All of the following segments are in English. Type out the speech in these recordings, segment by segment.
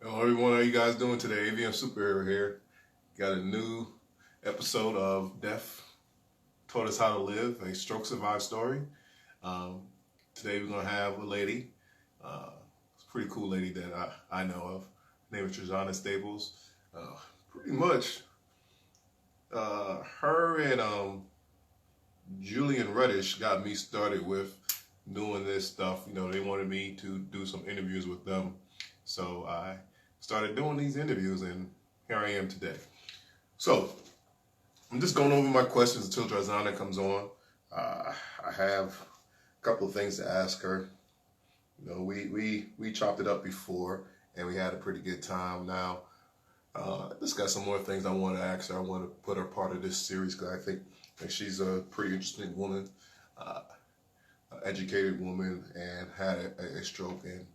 Hello, everyone. How you guys doing today? AVM Superhero here. Got a new episode of Death Taught Us How to Live, a stroke survived story. Um, Today we're gonna have a lady. It's a pretty cool lady that I know of. Her name is Trazana Staples. Pretty much, her and Julian Reddish got me started with doing this stuff. You know, they wanted me to do some interviews with them. So I started doing these interviews, and here I am today. So I'm just going over my questions until Trazana comes on. I have a couple of things to ask her. You know, we chopped it up before, and we had a pretty good time. Now, I just got some more things I want to ask her. I want to put her part of this series because I think that she's a pretty interesting woman, uh, an educated woman, and had a stroke. And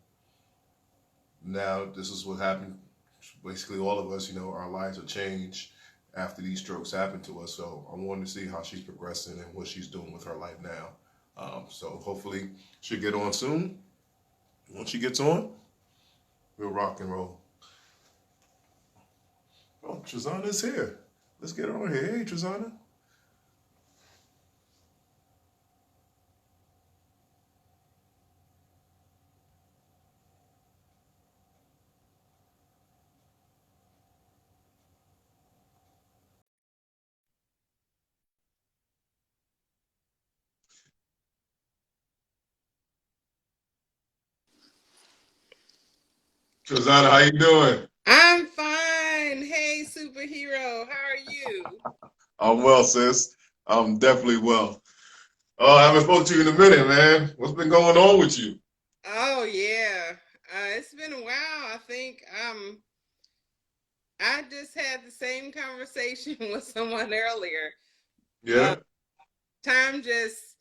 now this is what happened. Basically, all of us, you know, our lives have changed after these strokes happened to us. So I wanted to see how she's progressing and what she's doing with her life now. So hopefully she'll get on soon. Once she gets on, we'll rock and roll. Oh, Trazana's here. Let's get her on here. Hey, Trazana. Trazana, how you doing? I'm fine. Hey, superhero. How are you? I'm well, sis. I'm definitely well. Oh, I haven't spoken to you in a minute, man. What's been going on with you? Oh yeah. It's been a while. I just had the same conversation with someone earlier. Uh Yeah? Time just,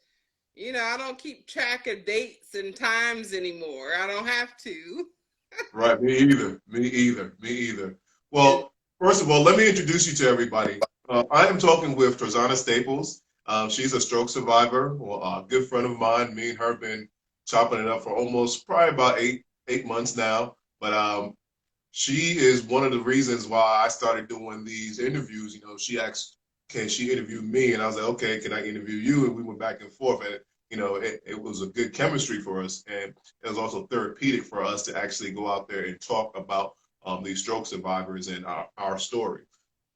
I don't keep track of dates and times anymore. I don't have to. Right, me either. Me either. Me either. And Well, first of all, let me introduce you to everybody. I am talking with Trazana Staples. She's a stroke survivor, well, a good friend of mine. Me and her been chopping it up for almost probably about eight months now. But she is one of the reasons why I started doing these interviews. You know, she asked, "Can she interview me?" And I was like, "Okay, can I interview you?" And we went back and forth, and you know, it was a good chemistry for us, and it was also therapeutic for us to actually go out there and talk about these stroke survivors and our story.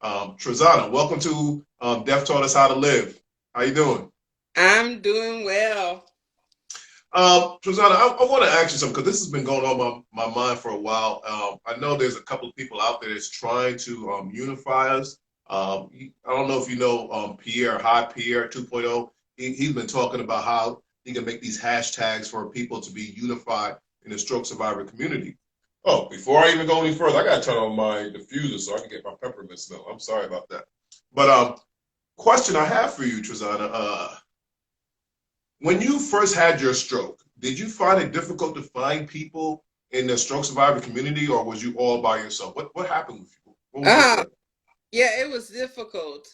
Trazana, welcome to Deaf Taught Us How to Live. How you doing? I'm doing well. Trazana, I want to ask you something because this has been going on my mind for a while. I know there's a couple of people out there that's trying to unify us. I don't know if you know Pierre, Hi Pierre 2.0. He's been talking about how he can make these hashtags for people to be unified in the stroke survivor community. Oh, before I even go any further, I got to turn on my diffuser so I can get my peppermint smell. I'm sorry about that. But question I have for you, Trazana. When you first had your stroke, did you find it difficult to find people in the stroke survivor community, or was you all by yourself? What happened with you? What was your Uh story? yeah, it was difficult.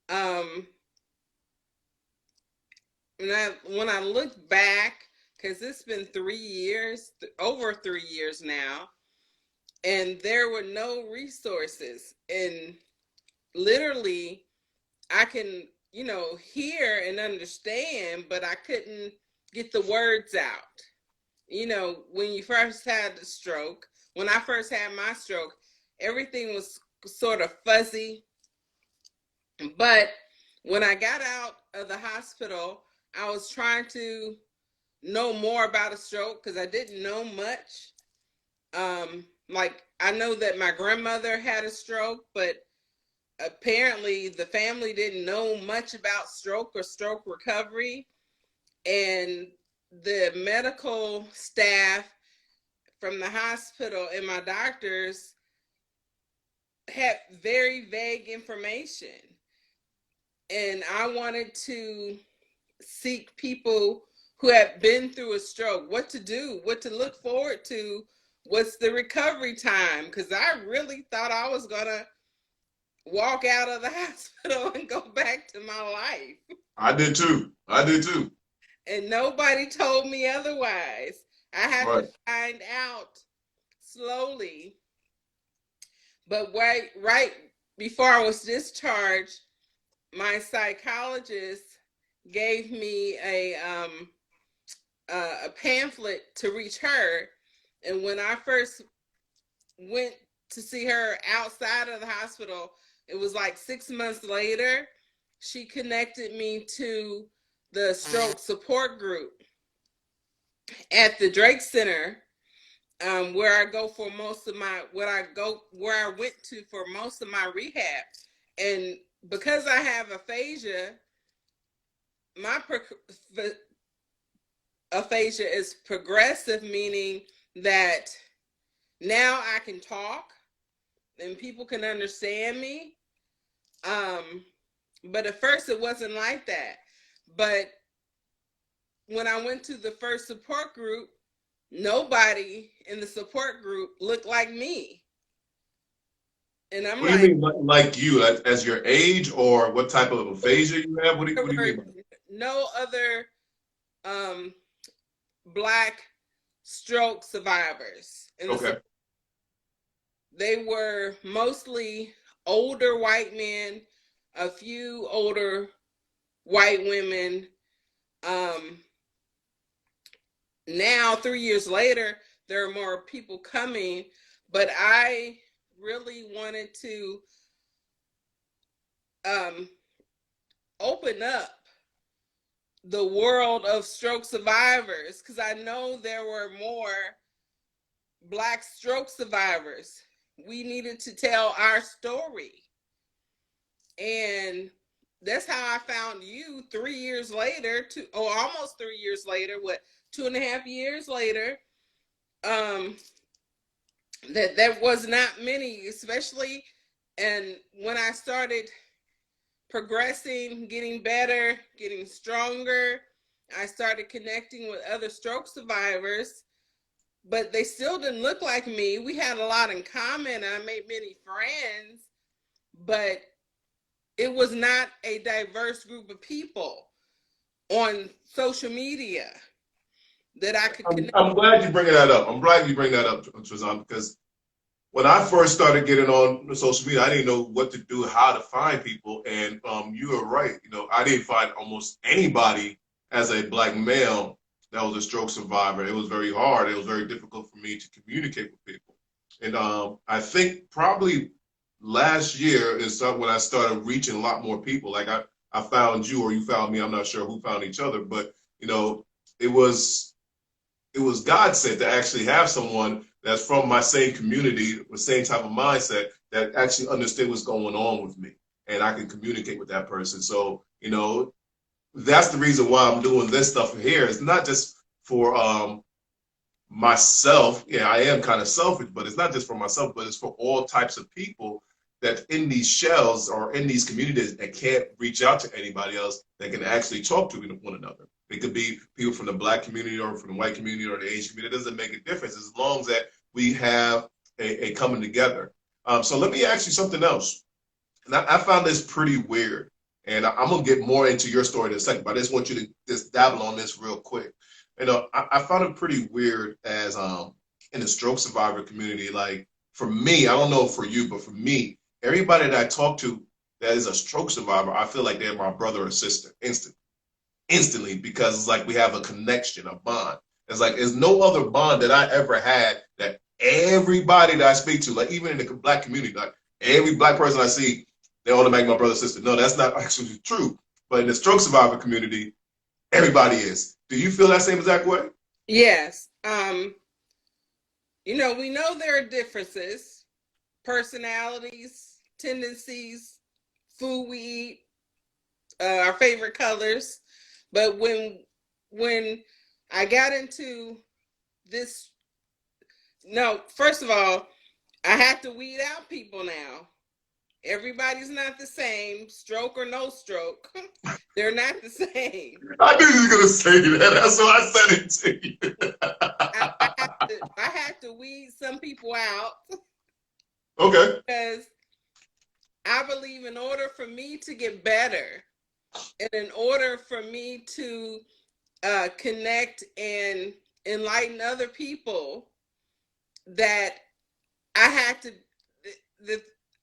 Um when I look back, because it's been 3 years, over 3 years now, and there were no resources. And literally, I can, hear and understand, but I couldn't get the words out. When you first had the stroke, when I first had my stroke, everything was sort of fuzzy. But when I got out of the hospital, I was trying to know more about a stroke because I didn't know much. Like I know that my grandmother had a stroke, but apparently the family didn't know much about stroke or stroke recovery. And the medical staff from the hospital and my doctors had very vague information. And I wanted to seek people who have been through a stroke, what to do, what to look forward to, what's the recovery time. Because I really thought I was going to walk out of the hospital and go back to my life. I did too. I did too. And nobody told me otherwise. I had to Right. find out slowly. But right before I was discharged, my psychologist gave me a pamphlet to reach her, and when I first went to see her outside of the hospital, it was like 6 months later, she connected me to the stroke support group at the Drake Center, where I go for most of my where I went to for most of my rehab. And because I have aphasia, my aphasia is progressive, meaning that now I can talk and people can understand me. But at first it wasn't like that. But when I went to the first support group, nobody in the support group looked like me. And I'm What do you like, mean, like you, as your age, or what type of aphasia you have? there What do you were mean by that? no other um, Black stroke survivors. Okay. They were mostly older white men, a few older white women. Um, Now, 3 years later, there are more people coming, but I really wanted to um, open up the world of stroke survivors, because I know there were more Black stroke survivors. We needed to tell our story. And that's how I found you 3 years later, almost 3 years later, 2.5 years later. Um, that was not many, especially, and when I started progressing, getting better, getting stronger, I started connecting with other stroke survivors, but they still didn't look like me. We had a lot in common. I made many friends, but it was not a diverse group of people on social media that I could connect. I'm glad you bring that up. I'm glad you bring that up, Trazana, because when I first started getting on social media, I didn't know what to do, how to find people, and you are right. You know, I didn't find almost anybody as a Black male that was a stroke survivor. It was very hard. It was very difficult for me to communicate with people, and I think probably last year is when I started reaching a lot more people. Like I found you, or you found me. I'm not sure who found each other, but you know, it was it was God sent to actually have someone that's from my same community, the same type of mindset, that actually understood what's going on with me, and I can communicate with that person. So, you know, that's the reason why I'm doing this stuff here. It's not just for myself. Yeah, I am kind of selfish, but it's not just for myself, but it's for all types of people that in these shells or in these communities that can't reach out to anybody else that can actually talk to one another. It could be people from the Black community or from the white community or the Asian community. It doesn't make a difference as long as that we have a coming together. So let me ask you something else. And I found this pretty weird. And I'm going to get more into your story in a second, but I just want you to just dabble on this real quick. You know, I found it pretty weird as in the stroke survivor community. Like for me, I don't know for you, but for me, everybody that I talk to that is a stroke survivor, I feel like they're my brother or sister instantly, because it's like we have a connection, a bond. It's like there's no other bond that I ever had that everybody that I speak to, like even in the Black community, like every Black person I see, they want to make my brother or sister. No, that's not actually true. But in the stroke survivor community, everybody is. Do you feel that same exact way? Yes. We know there are differences, personalities, tendencies, food we eat, our favorite colors. But when I got into this, no, first of all, I had to weed out people now. Everybody's not the same, stroke or no stroke. They're not the same. I knew you were gonna say that. That's why I said it to you. I had to weed some people out Okay. because I believe in order for me to get better and in order for me to connect and enlighten other people, that I had to,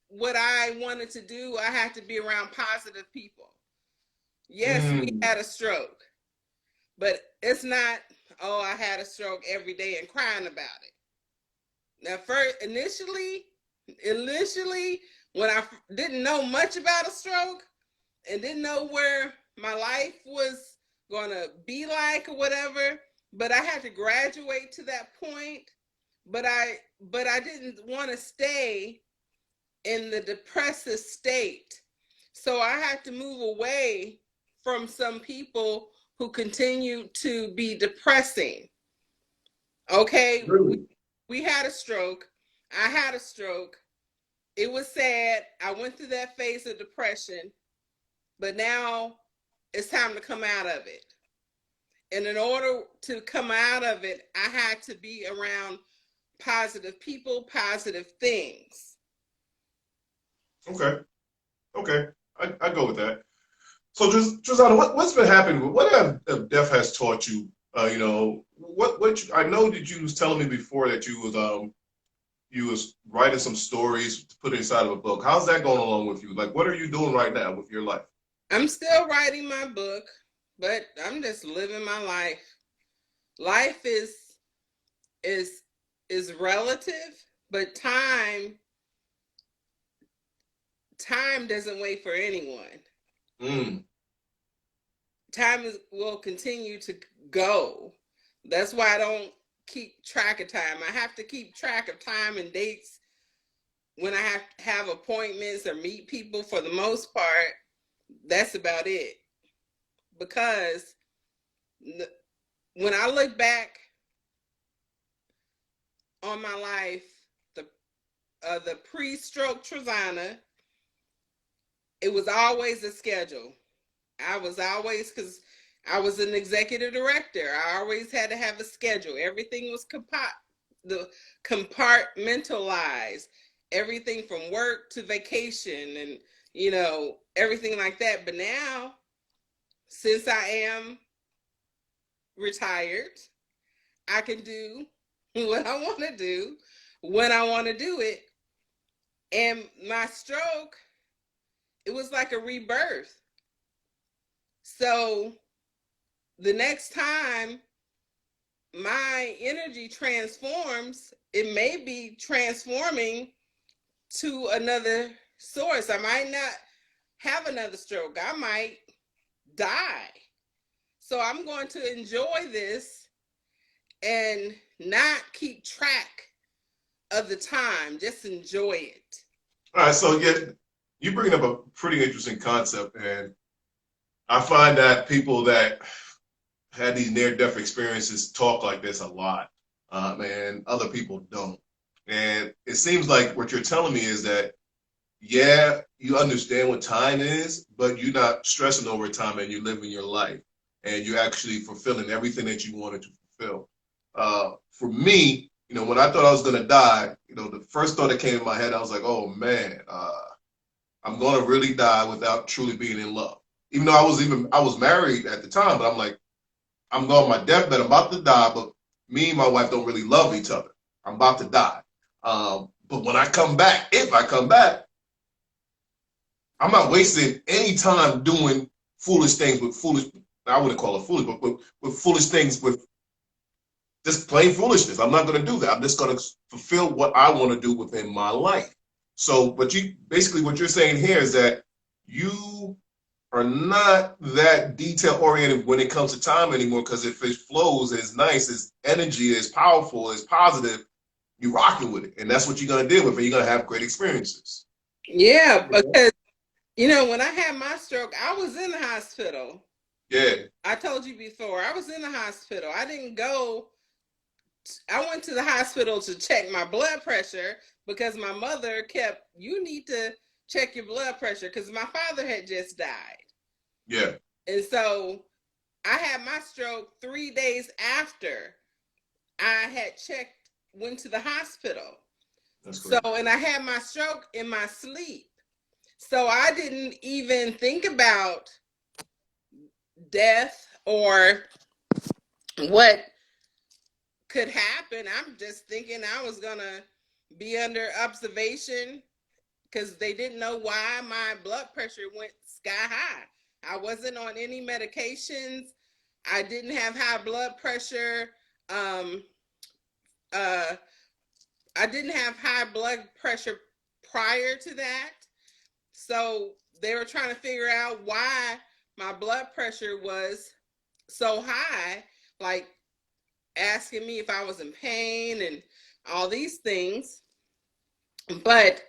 what I wanted to do, I had to be around positive people. Yes, we had a stroke, but it's not, oh, I had a stroke every day and crying about it. Now, first, initially, when I didn't know much about a stroke and didn't know where my life was going to be like or whatever, but I had to graduate to that point. But I didn't want to stay in the depressive state. So I had to move away from some people who continue to be depressing. Okay, Really? we had a stroke. I had a stroke. It was sad. I went through that phase of depression, but now it's time to come out of it. And in order to come out of it, I had to be around positive people, positive things. Okay. Okay. I go with that. So just Trazana, what's been happening? What have death has taught you? I know that you was telling me before that you was writing some stories to put inside of a book. How's that going along with you? Like, what are you doing right now with your life? I'm still writing my book, but I'm just living my life. Life is relative, but time doesn't wait for anyone. Time will continue to go. That's why I don't keep track of time. I have to keep track of time and dates when I have appointments or meet people. For the most part, that's about it. Because when I look back on my life, the pre-stroke Trazana, it was always a schedule. I was always, because I was an executive director, I always had to have a schedule. Everything was compartmentalized. Everything from work to vacation and, everything like that. But now, since I am retired, I can do what I want to do when I want to do it. And my stroke, it was like a rebirth. So the next time my energy transforms, it may be transforming to another source. I might not have another stroke. I might die. So I'm going to enjoy this and not keep track of the time. Just enjoy it. All right. So yeah, you bring up a pretty interesting concept, and I find that people that had these near-death experiences talk like this a lot, and other people don't. And it seems like what you're telling me is that, yeah, you understand what time is, but you're not stressing over time and you're living your life and you're actually fulfilling everything that you wanted to fulfill. For me, when I thought I was going to die, the first thought that came in my head, I was like, oh man, I'm going to really die without truly being in love. Even though I was married at the time, but I'm like, I'm going on my deathbed, I'm about to die, but me and my wife don't really love each other. I'm about to die. But when I come back, if I come back, I'm not wasting any time doing foolish things with foolish, I wouldn't call it foolish, but with foolish things, with just plain foolishness. I'm not going to do that. I'm just going to fulfill what I want to do within my life. So, but what you're saying here is that you are not that detail oriented when it comes to time anymore, because if it flows, it's nice, it's energy, it's powerful, it's positive, you're rocking with it. And that's what you're going to deal with, and you're going to have great experiences. Yeah, because, when I had my stroke, I was in the hospital. Yeah. I told you before, I was in the hospital. I went to the hospital to check my blood pressure because my mother you need to check your blood pressure, because my father had just died. Yeah. And so I had my stroke 3 days after I had went to the hospital. That's great. So, and I had my stroke in my sleep. So I didn't even think about death or what could happen. I'm just thinking I was going to be under observation because they didn't know why my blood pressure went sky high. I wasn't on any medications. I didn't have high blood pressure. Um, uh, I didn't have high blood pressure prior to that. So they were trying to figure out why my blood pressure was so high, like asking me if I was in pain and all these things. But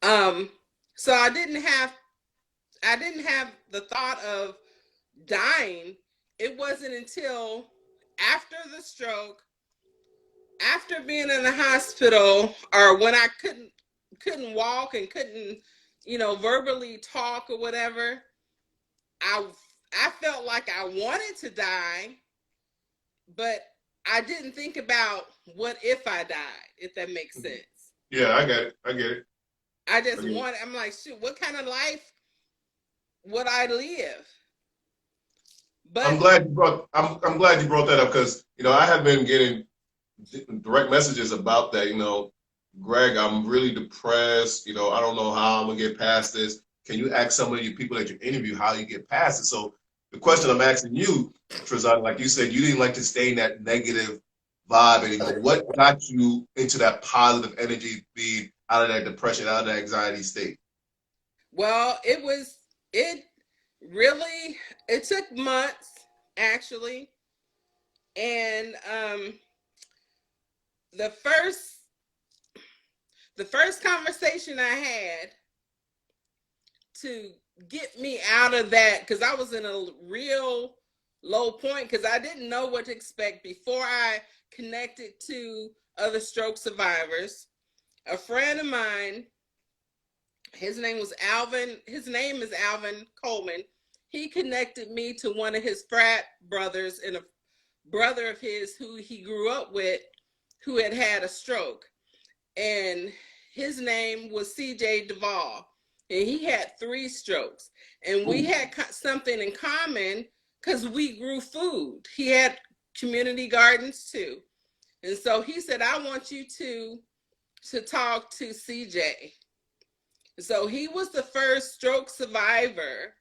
so I didn't have the thought of dying. It wasn't until after the stroke, after being in the hospital, or when I couldn't walk and couldn't, verbally talk or whatever, I I felt like I wanted to die, but I didn't think about what if I died, if that makes sense. Yeah, I get it. I get it. I'm like, shoot, what kind of life would I live? But I'm glad you brought that up because I have been getting direct messages about that. Greg, I'm really depressed. I don't know how I'm gonna get past this. Can you ask some of your people that you interview how you get past it? So the question I'm asking you, Trazana, like you said, you didn't like to stay in that negative vibe anymore. What got you into that positive energy, be out of that depression, out of that anxiety state? well, it really it took months actually, and the first conversation I had to get me out of that, because I was in a real low point, because I didn't know what to expect before I connected to other stroke survivors. A friend of mine, his name is Alvin Coleman. He connected me to one of his frat brothers, and a brother of his who he grew up with, who had a stroke. And his name was CJ Duvall, and he had 3 strokes. And we had something in common because we grew food. He had community gardens too. And so he said, I want you to talk to CJ. So he was the first stroke survivor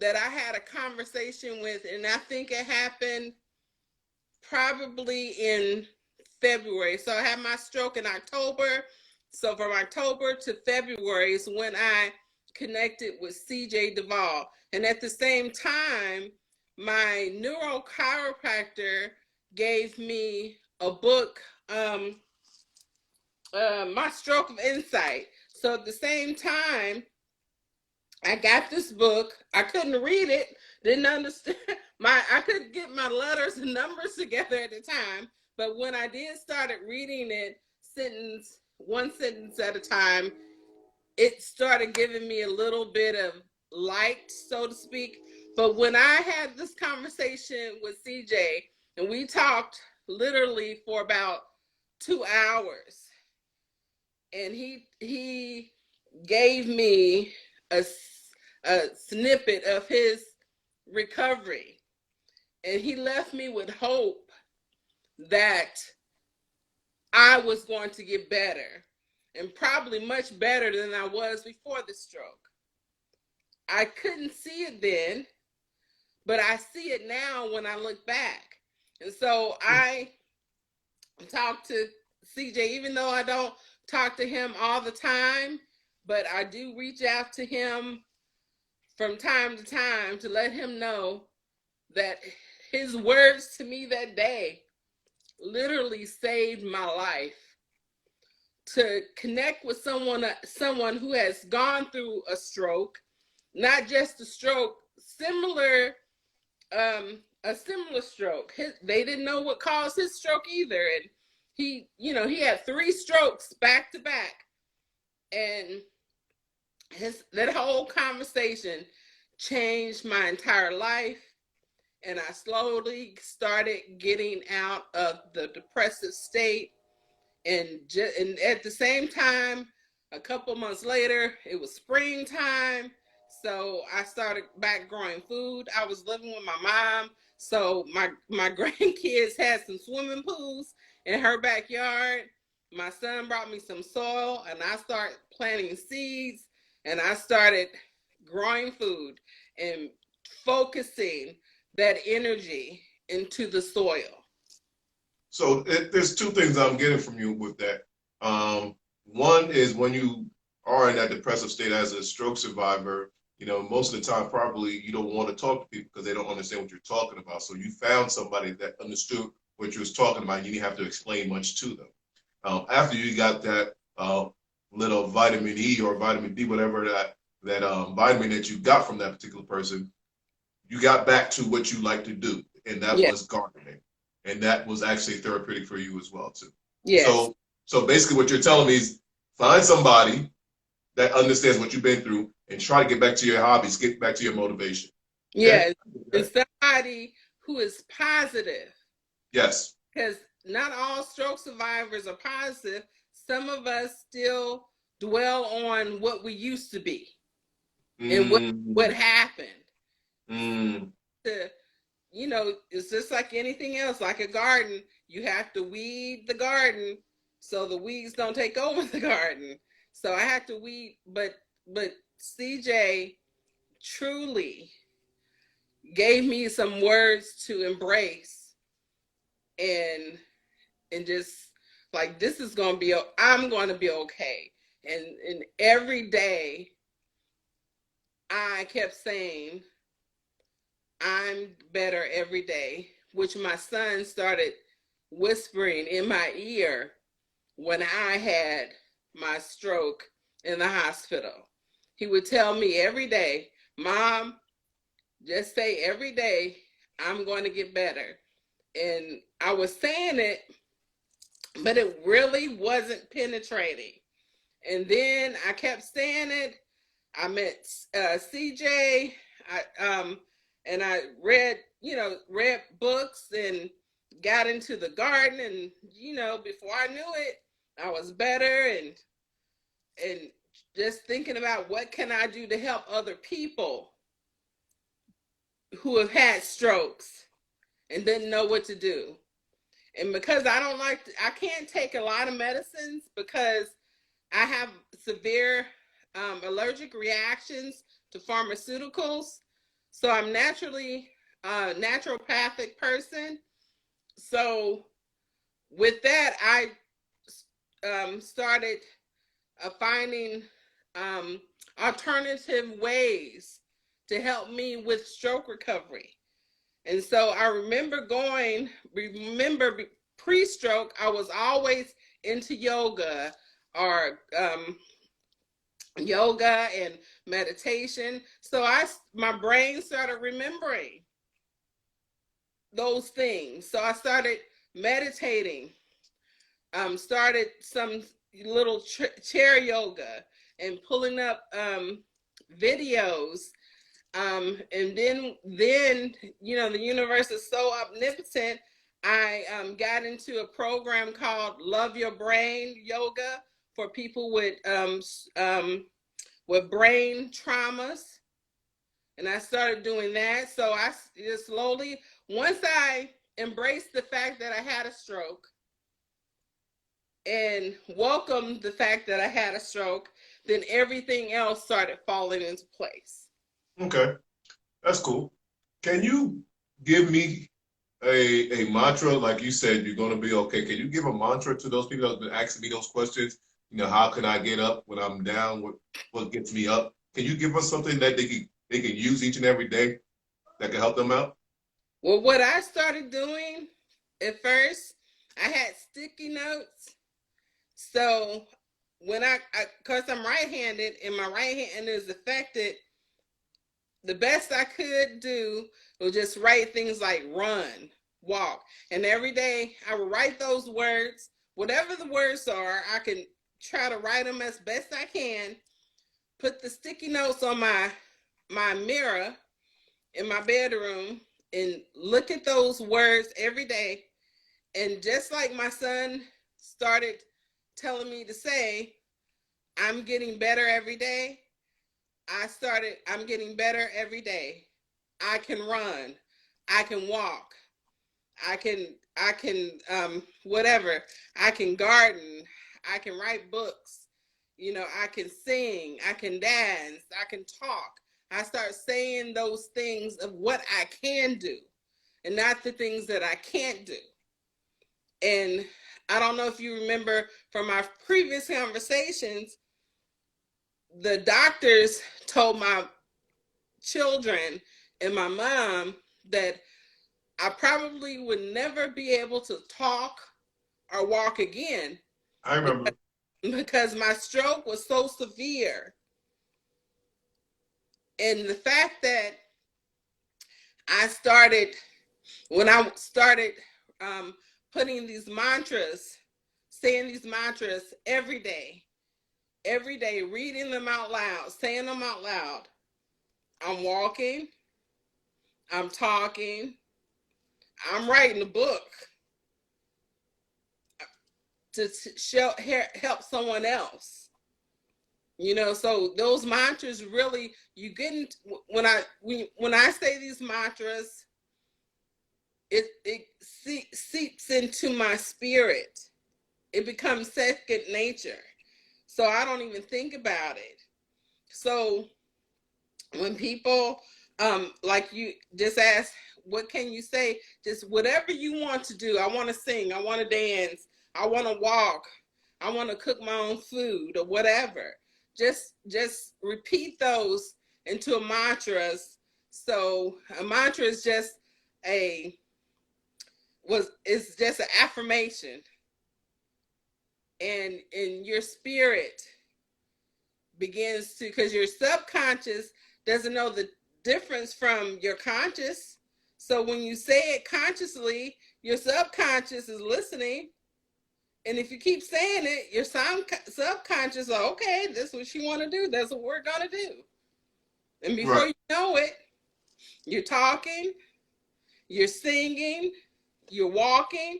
that I had a conversation with, and I think it happened probably in February. So I had my stroke in October. So from October to February is when I connected with CJ Duvall. And at the same time, my neurochiropractor gave me a book, My Stroke of Insight. So at the same time, I got this book. I couldn't read it, didn't understand. I couldn't get my letters and numbers together at the time. But when I did started reading it, one sentence at a time, it started giving me a little bit of light, so to speak. But when I had this conversation with CJ, and we talked literally for about 2 hours, and he gave me a snippet of his recovery, and he left me with hope that I was going to get better, and probably much better than I was before the stroke. I couldn't see it then, but I see it now when I look back. And so I talk to CJ, even though I don't talk to him all the time, but I do reach out to him from time to time to let him know that his words to me that day literally saved my life. To connect with someone who has gone through a stroke, not just a stroke, a similar stroke. They didn't know what caused his stroke either, and he had 3 strokes back to back, and that whole conversation changed my entire life, and I slowly started getting out of the depressive state. And at the same time, a couple months later, it was springtime. So I started back growing food. I was living with my mom. So my grandkids had some swimming pools in her backyard. my son brought me some soil, and I started planting seeds, and I started growing food and focusing that energy into the soil. So there's two things I'm getting from you with that. One is when you are in that depressive state as a stroke survivor, most of the time probably you don't want to talk to people because they don't understand what you're talking about. So you found somebody that understood what you was talking about. You didn't have to explain much to them. After you got that little vitamin E or vitamin D, whatever that vitamin that you got from that particular person, you got back to what you like to do, and that Yes. was gardening, and that was actually therapeutic for you as well too. Yes. So basically, what you're telling me is find somebody that understands what you've been through and try to get back to your hobbies, get back to your motivation. Okay? Yes. And somebody who is positive. Yes. Because not all stroke survivors are positive. Some of us still dwell on what we used to be and what happened. To, it's just like anything else, like a garden. You have to weed the garden so the weeds don't take over the garden. So I had to weed, but CJ truly gave me some words to embrace and just like, this is going to be, I'm going to be okay. And every day I kept saying, I'm better every day, which my son started whispering in my ear when I had my stroke in the hospital. He would tell me every day, Mom, just say every day, I'm going to get better. And I was saying it, but it really wasn't penetrating. And then I kept saying it. I met CJ. And I read books and got into the garden, and before I knew it, I was better, and just thinking about what can I do to help other people who have had strokes and didn't know what to do. And because I can't take a lot of medicines because I have severe allergic reactions to pharmaceuticals. So I'm naturally a naturopathic person. So with that, I started finding alternative ways to help me with stroke recovery. And so I remember pre-stroke, I was always into yoga or yoga and meditation. So my brain started remembering those things. So I started meditating, started some little chair yoga and pulling up videos. And then the universe is so omnipotent. I got into a program called Love Your Brain Yoga for people with brain traumas. And I started doing that. So I just slowly, once I embraced the fact that I had a stroke and welcomed the fact that I had a stroke, then everything else started falling into place. Okay, that's cool. Can you give me a mantra? Like you said, you're going to be okay. Can you give a mantra to those people that have been asking me those questions? How can I get up when I'm down? What gets me up? Can you give us something that they can use each and every day that can help them out? Well, what I started doing at first, I had sticky notes. So when because I'm right-handed and my right hand is affected, the best I could do was just write things like run, walk. And every day I would write those words, whatever the words are, I can try to write them as best I can, put the sticky notes on my mirror in my bedroom and look at those words every day. And just like my son started telling me to say, I'm getting better every day, I'm getting better every day. I can run. I can walk. I can whatever. I can garden. I can write books. I can sing. I can dance. I can talk. I start saying those things of what I can do and not the things that I can't do. And I don't know if you remember from our previous conversations, the doctors told my children and my mom that I probably would never be able to talk or walk again. I remember. Because my stroke was so severe. And the fact that when I started putting these mantras, saying these mantras every day, reading them out loud, saying them out loud. I'm walking, I'm talking, I'm writing a book to help someone else. So those mantras really, you get into, when I say these mantras, it seeps into my spirit. It becomes second nature. So I don't even think about it. So when people, like you just asked, what can you say? Just whatever you want to do. I want to sing. I want to dance. I want to walk. I want to cook my own food or whatever. Just repeat those into a mantras. So a mantra is just it's just an affirmation, and your spirit begins to, because your subconscious doesn't know the difference from your conscious. So when you say it consciously, your subconscious is listening. And if you keep saying it, your subconscious, okay, that's what you want to do. That's what we're going to do. And before Right. you know it, you're talking, you're singing, you're walking,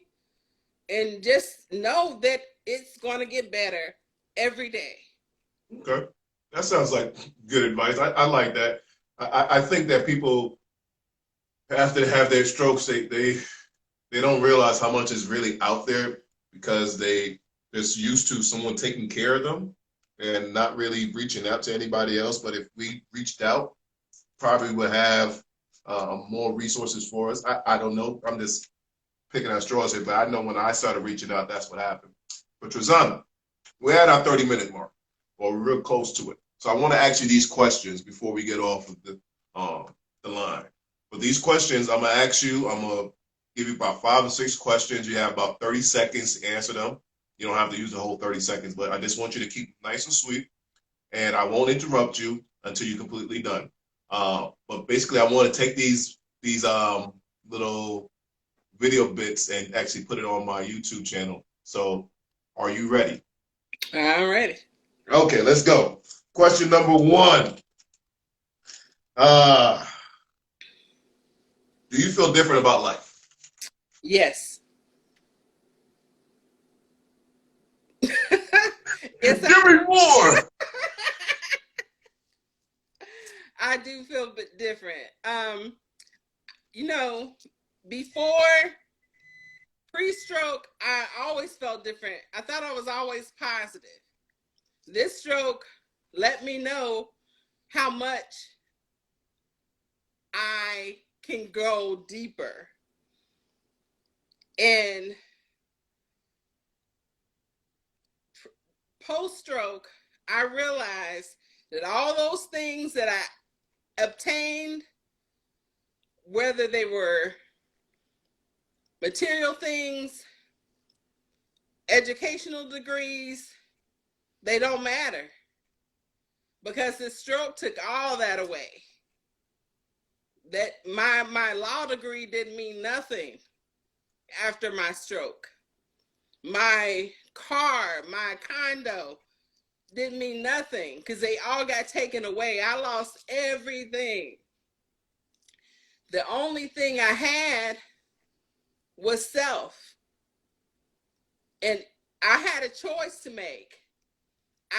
and just know that it's going to get better every day. Okay. That sounds like good advice. I like that. I think that people, after they have their strokes, they don't realize how much is really out there because they're just used to someone taking care of them and not really reaching out to anybody else. But if we reached out, probably would have more resources for us. I don't know. I'm just picking at straws here, but I know when I started reaching out, that's what happened. But Trazana, we're at our 30-minute mark, or we're real close to it. So I want to ask you these questions before we get off of the line. But these questions, I'm gonna ask you. I'm gonna give you about 5 or 6 questions. You have about 30 seconds to answer them. You don't have to use the whole 30 seconds, but I just want you to keep it nice and sweet. And I won't interrupt you until you're completely done. But basically, I want to take these little video bits and actually put it on my YouTube channel. So, are you ready? All righty. Okay, let's go. Question number 1. Uh, do you feel different about life? Yes. Give me more. I do feel a bit different. Before pre-stroke, I always felt different. I thought I was always positive. This stroke let me know how much I can go deeper. And post-stroke, I realized that all those things that I obtained, whether they were material things, educational degrees, they don't matter, because the stroke took all that away. That my law degree didn't mean nothing after my stroke. My car, my condo didn't mean nothing because they all got taken away. I lost everything. The only thing I had was self. And I had a choice to make.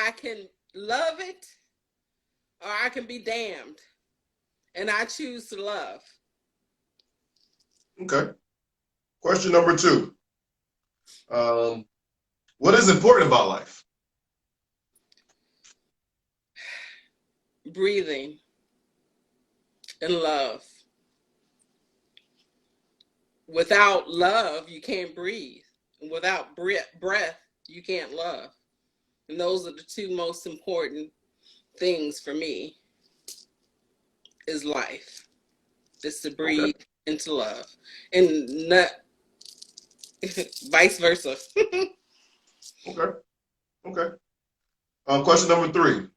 I can love it or I can be damned. And I choose to love. Okay. Question number 2. What is important about life? Breathing and love. Without love, you can't breathe. Without breath, you can't love. And those are the 2 most important things for me is life. Is to breathe and to love. And not vice versa. Okay. Question number 3.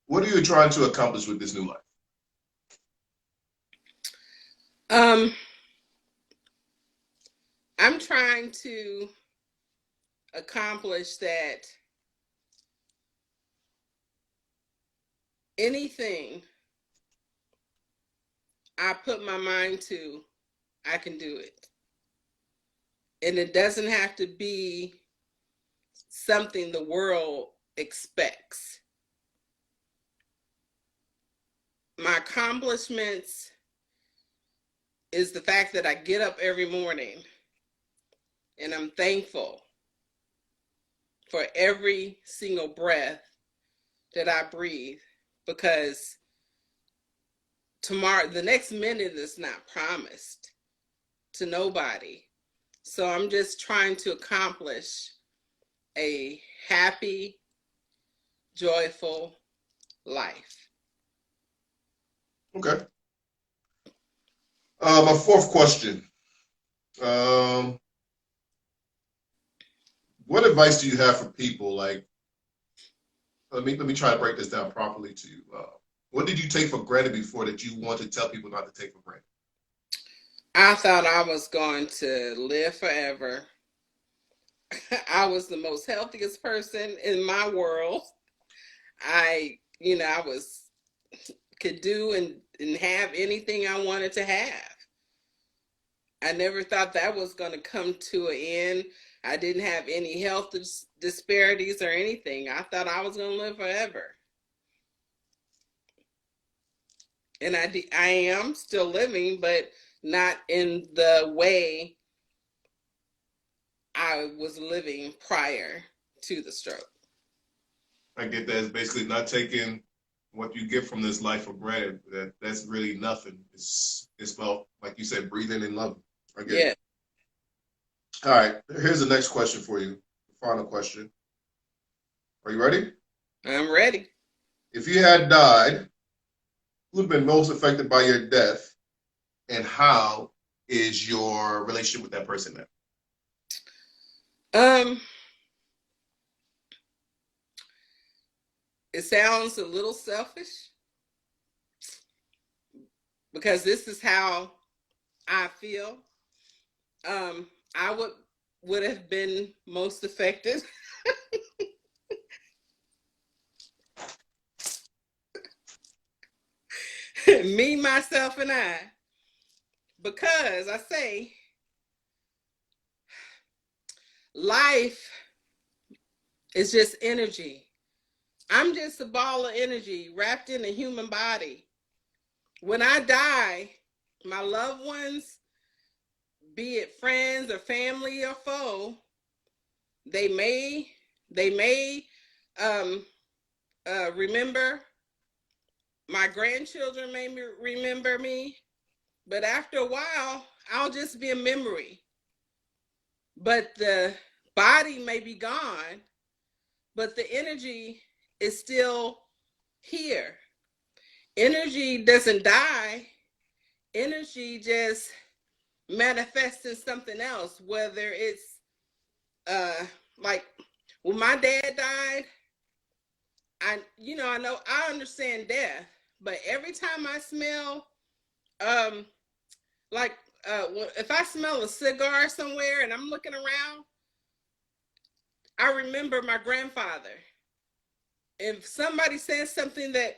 What are you trying to accomplish with this new life? I'm trying to accomplish that anything I put my mind to, I can do it. And it doesn't have to be something the world expects. My accomplishments is the fact that I get up every morning and I'm thankful for every single breath that I breathe, because tomorrow, the next minute is not promised to nobody. So I'm just trying to accomplish a happy, joyful life. Okay. My 4th question. What advice do you have for people? Like, let me try to break this down properly to you. What did you take for granted before that you want to tell people not to take for granted? I thought I was going to live forever. I was the most healthiest person in my world. I could do and have anything I wanted to have. I never thought that was going to come to an end. I didn't have any health disparities or anything. I thought I was going to live forever. And I am still living, but not in the way I was living prior to the stroke. I get that. It's basically not taking what you get from this life for granted. That's really nothing. It's about, like you said, breathing and loving. I get it. All right. Here's the next question for you. Final question. Are you ready? I'm ready. If you had died, who would have been most affected by your death, and how is your relationship with that person now? It sounds a little selfish because this is how I feel. I would have been most affected. Me, myself, and I. Because I say life is just energy. I'm just a ball of energy wrapped in a human body. When I die, my loved ones, be it friends or family or foe, they may remember. My grandchildren may remember me, but after a while, I'll just be a memory. But the body may be gone, but the energy is still here. Energy doesn't die. Energy just manifests in something else, whether it's like when my dad died, I know I understand death, but every time I smell like if I smell a cigar somewhere and I'm looking around, I remember my grandfather. If somebody says something that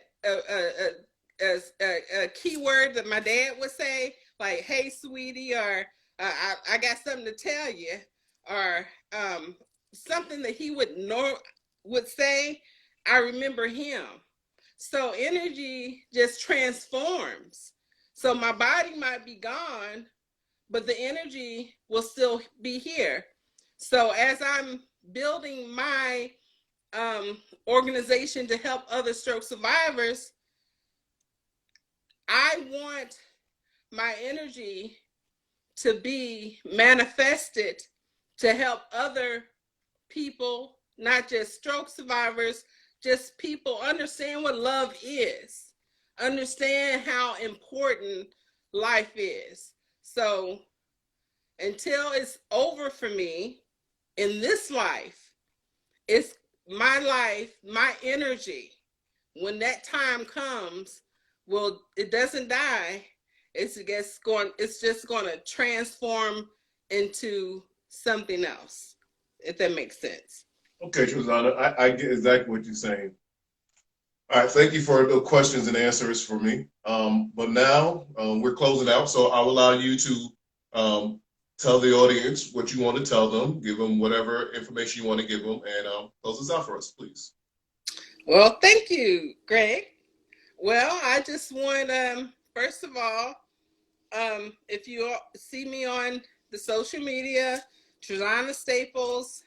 a key word that my dad would say, like "Hey, sweetie," or I got something to tell you," or something that he would say, I remember him. So energy just transforms. So my body might be gone, but the energy will still be here. So as I'm building my organization to help other stroke survivors, I want my energy to be manifested to help other people, not just stroke survivors, just people understand what love is, understand how important life is. So until it's over for me in this life, it's my life, my energy. When that time comes, well, it doesn't die. It's just going to transform into something else, if that makes sense. Okay, Trazana, I get exactly what you're saying. All right, thank you for the questions and answers for me. But now we're closing out, so I'll allow you to tell the audience what you want to tell them, give them whatever information you want to give them, and close this out for us, please. Well, thank you, Greg. Well, I just want, first of all, if you see me on the social media, Trazana Staples,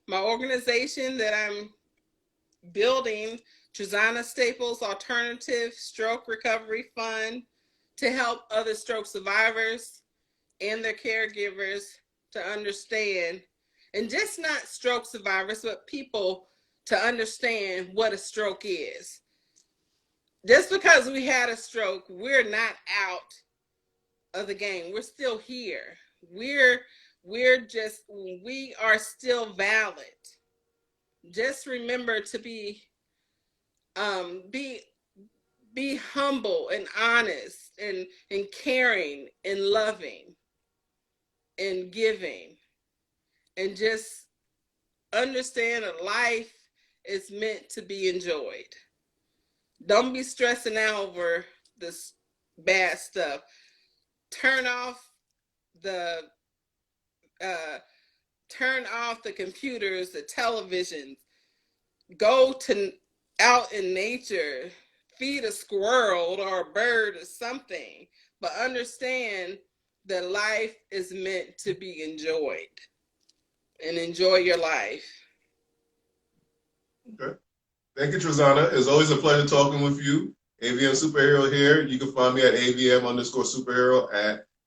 my organization that I'm building, Trazana Staples Alternative Stroke Recovery Fund, to help other stroke survivors and their caregivers to understand, and just not stroke survivors, but people to understand what a stroke is. Just because we had a stroke, we're not out of the game. We're still here. We are still valid. Just remember to be humble and honest and caring and loving and giving, and just understand that life is meant to be enjoyed. Don't be stressing out over this bad stuff. Turn off the computers, the televisions. Go to out in nature, feed a squirrel or a bird or something, but understand that life is meant to be enjoyed, and enjoy your life. Okay. Thank you, Trazana. It's always a pleasure talking with you. AVM Superhero here. You can find me at AVM_superhero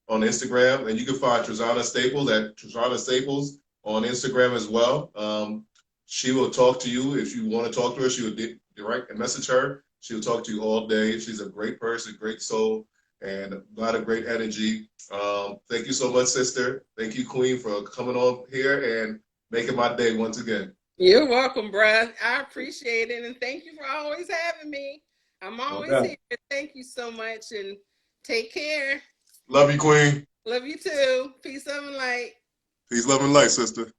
on Instagram, and you can find Trazana Staples at Trazana Staples on Instagram as well. She will talk to you if you want to talk to her. She will direct and message her. She will talk to you all day. She's a great person, great soul, and a lot of great energy. Thank you so much, sister. Thank you, Queen, for coming on here and making my day once again. You're welcome, bruh. I appreciate it, and thank you for always having me. I'm always here. Thank you so much, and take care. Love you, Queen. Love you too. Peace, love, and light. Peace, love, and light, sister.